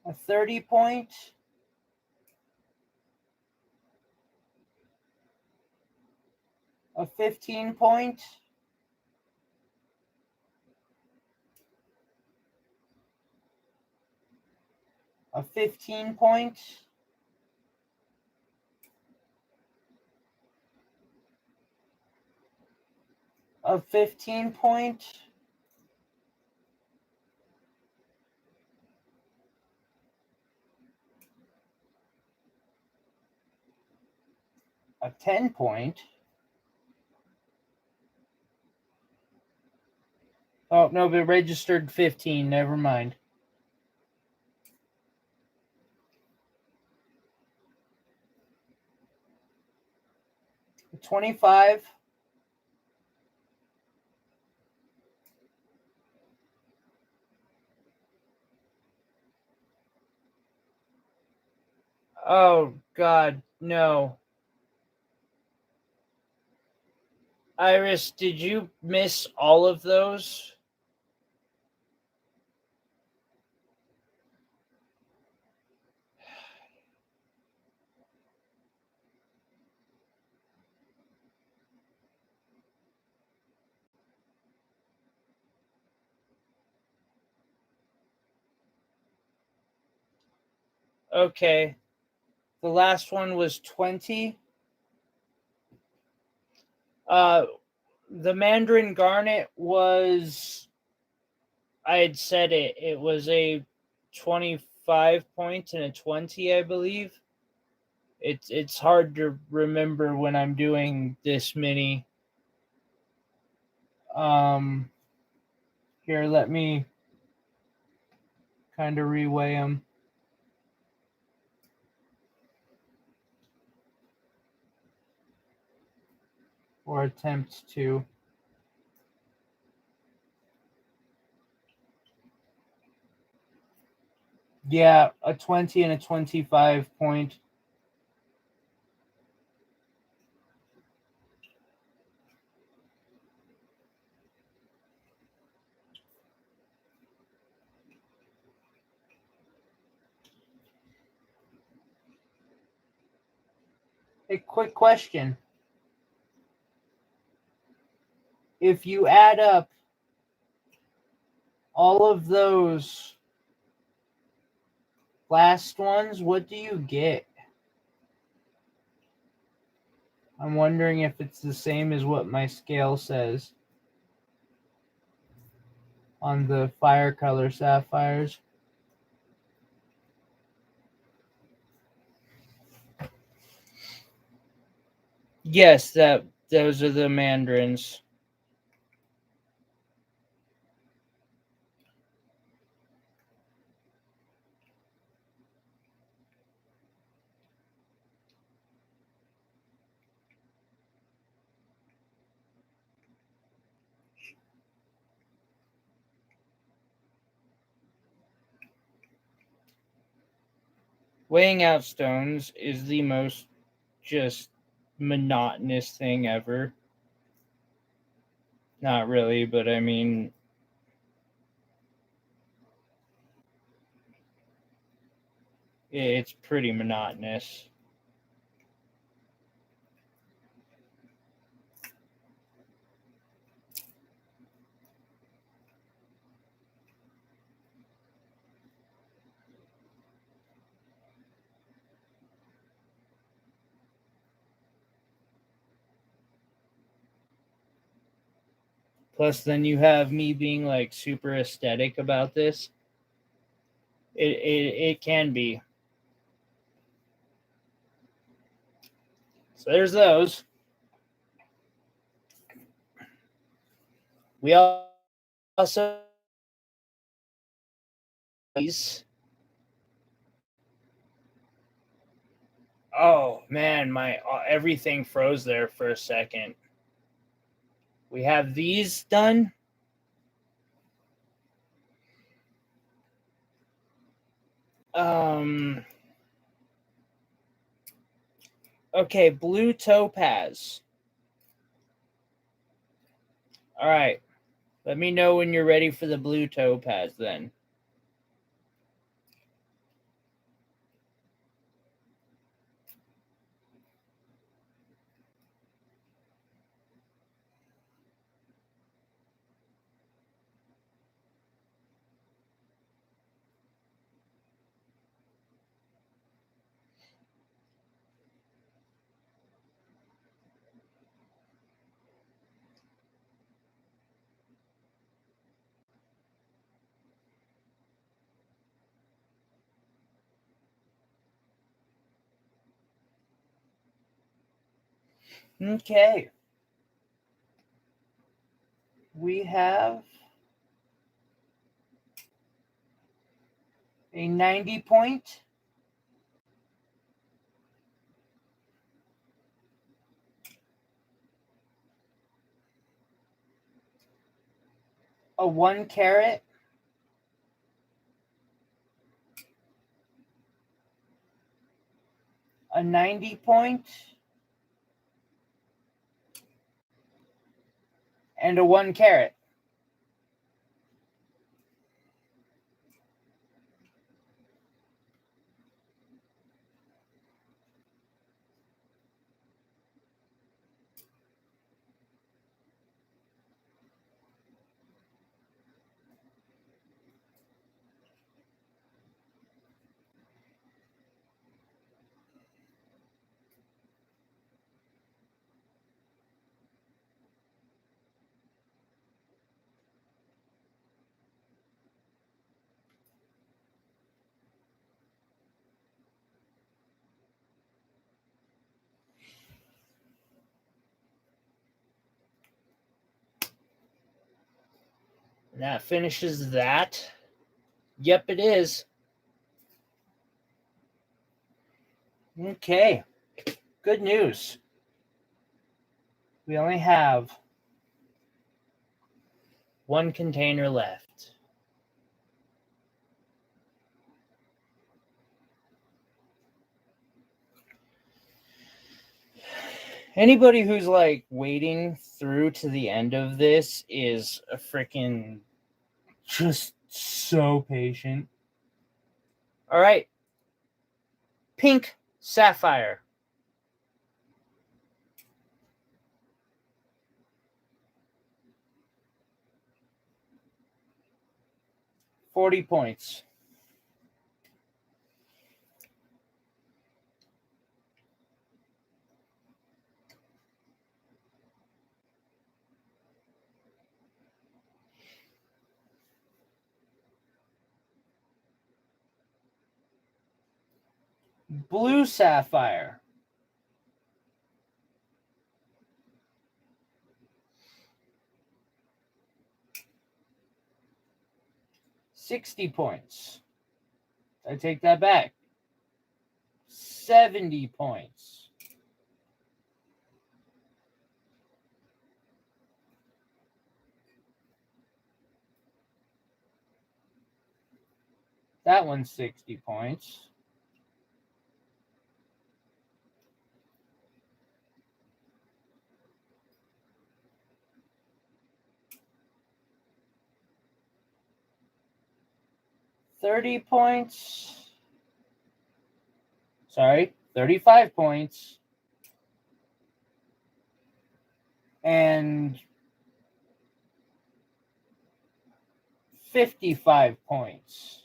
a 30 point, a 15 point, a 15 point, a 15 point, a 10 point. Oh, no, but registered 15. Never mind. 25. Oh, God, no. Iris, did you miss all of those? Okay. The last one was 20. The Mandarin Garnet was, I had said it was a 25 point and a 20, I believe. It's hard to remember when I'm doing this many. Here, let me kind of reweigh them. Or attempt to. Yeah, a 20 and a 25 point. A quick question. If you add up all of those last ones, what do you get? I'm wondering if it's the same as what my scale says on the fire color sapphires. Yes, those are the mandarins. Weighing out stones is the most just monotonous thing ever. Not really, but I mean, it's pretty monotonous. Plus, then you have me being like super aesthetic about this. It can be. So there's those. We also these. Oh man, my everything froze there for a second. We have these done. Um. Okay, blue topaz. All right. Let me know when you're ready for the blue topaz then. Okay. We have a 90 point, a 1 carat, a 90 point, and a 1 carat. That finishes that. Yep, it is. Okay. Good news. We only have 1 container left. Anybody who's like waiting through to the end of this is a freaking just so patient. All right. Pink sapphire. $40 points. Blue sapphire. $60 points. I take that back. 70 points. That one's 60 points. $30 points. Sorry, 35 points. And 55 points.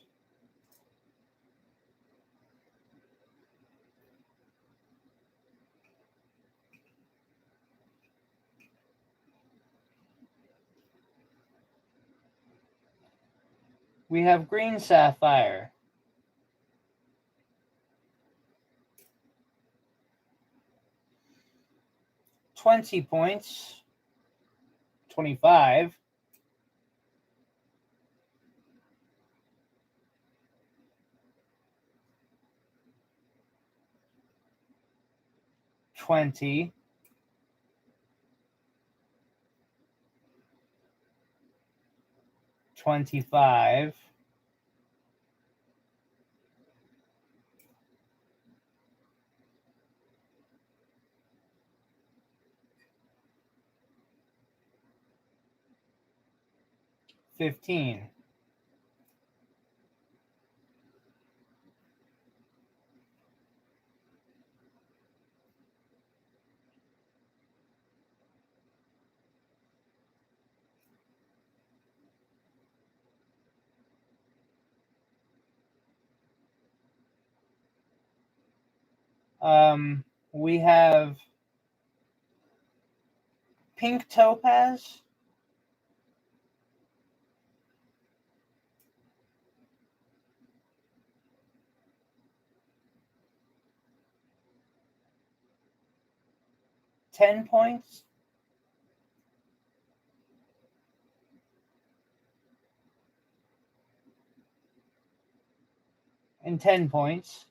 We have green sapphire. $20 points. 25. $20. 25. $15. We have pink topaz. 10 points. And 10 points.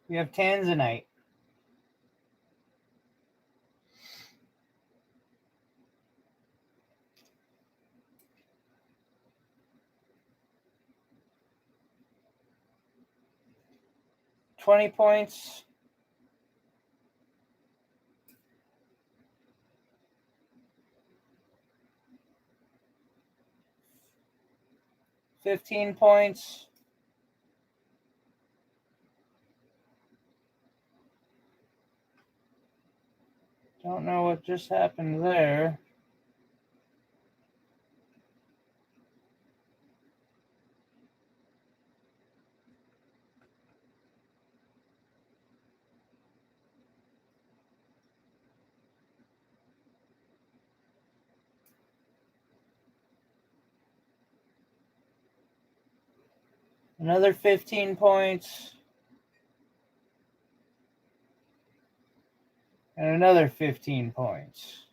We have tanzanite. $20 points. $15 points. Don't know what just happened there. Another 15 points. And another 15 points.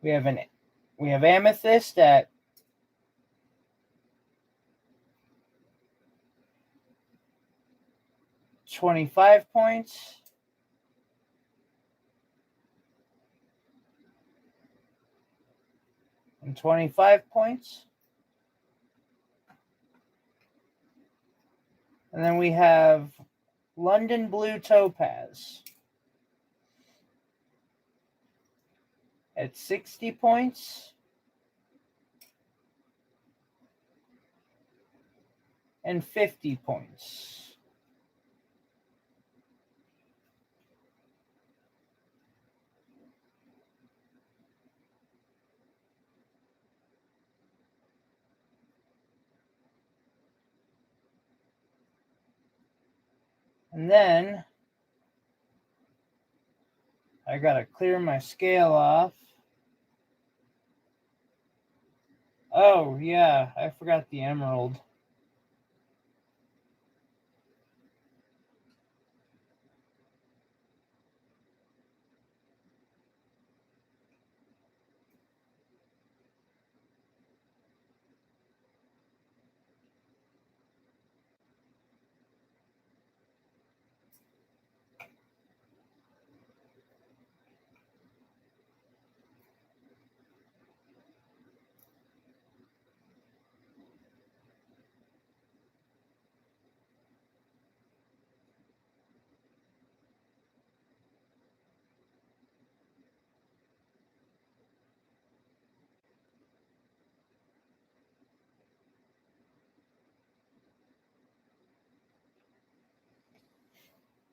We have amethyst at $25 points. And 25 points. And then we have London blue topaz at 60 points. And 50 points. And then I gotta clear my scale off. Oh, yeah, I forgot the emerald.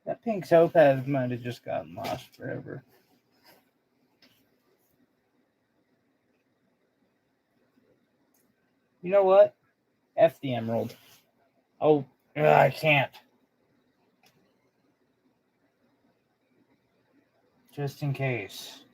That pink topaz might have just gotten lost forever. You know what? F the emerald. Oh, I can't. Just in case.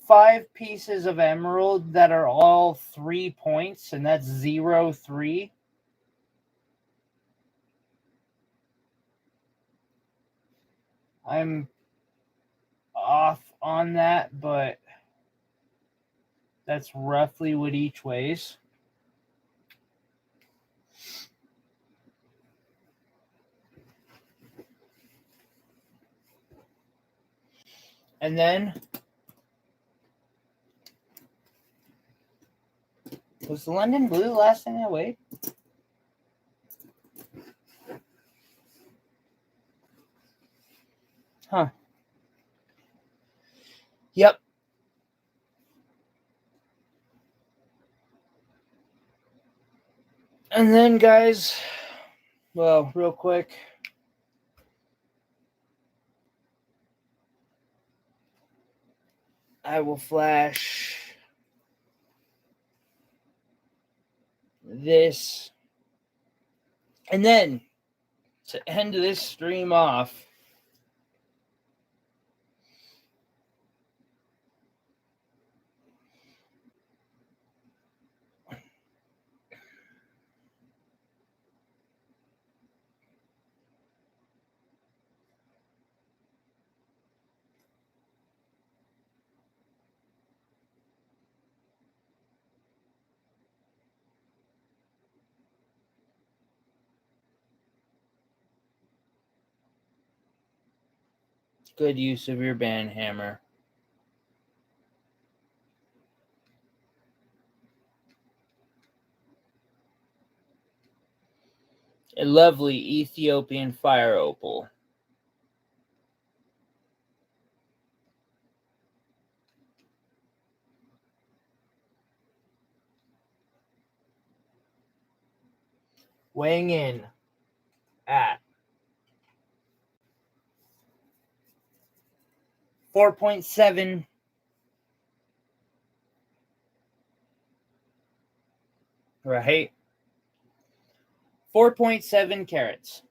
Five pieces of emerald that are all 3 points, and that's 0, 3. I'm off on that, but that's roughly what each weighs. And then was the London blue the last thing I weighed? Huh. Yep. And then, guys, well, real quick, I will flash this. And then, to end this stream off, good use of your band hammer. A lovely Ethiopian fire opal. Weighing in at 4.7 right? 4.7 carats.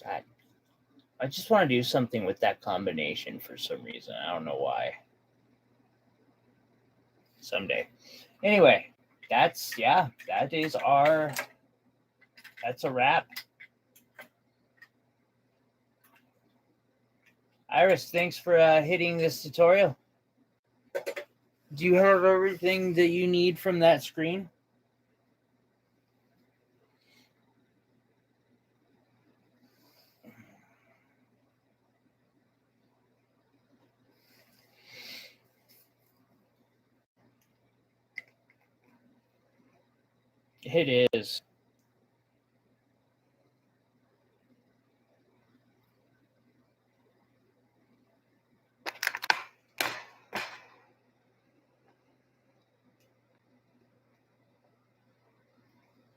God, I just want to do something with that combination for some reason. I don't know why. Someday. Anyway, that's a wrap. Iris, thanks for hitting this tutorial. Do you have everything that you need from that screen? It is.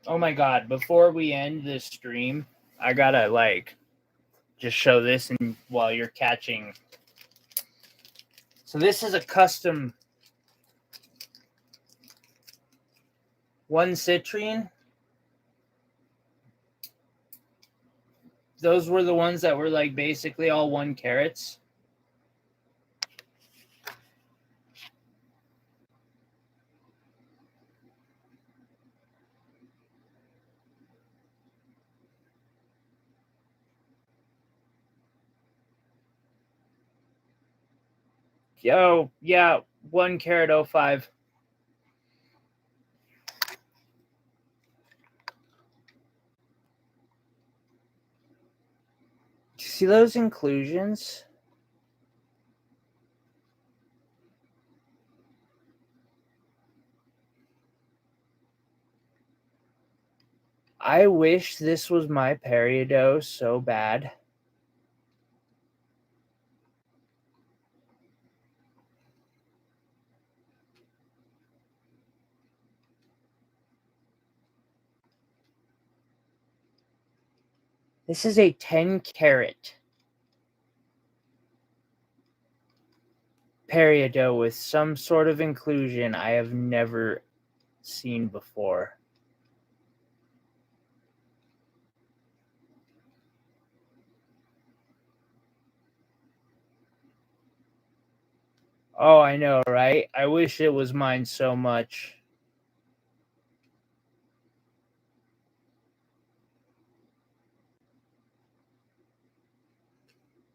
Oh my God, before we end this stream, I gotta just show this and while you're catching. So this is a custom 1 citrine. Those were the ones that were basically all 1 carats. Yo, yeah, 1 carat 05. See those inclusions? I wish this was my peridot so bad. This is a 10 carat peridot with some sort of inclusion I have never seen before. Oh, I know, right? I wish it was mine so much.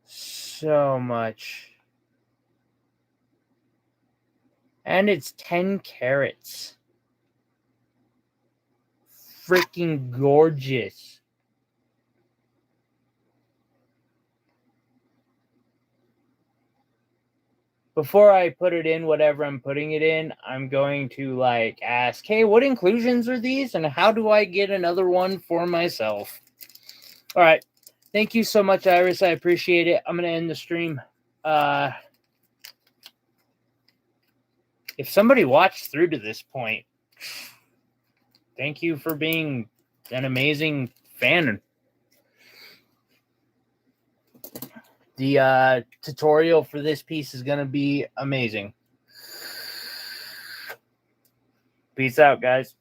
So much. And it's 10 carats. Freaking gorgeous. before I put it in whatever I'm putting it in, I'm going to like ask, hey, what inclusions are these and how do I get another one for myself? All right. Thank you so much, Iris. I appreciate it. I'm going to end the stream. If somebody watched through to this point, thank you for being an amazing fan. The tutorial for this piece is going to be amazing. Peace out, guys.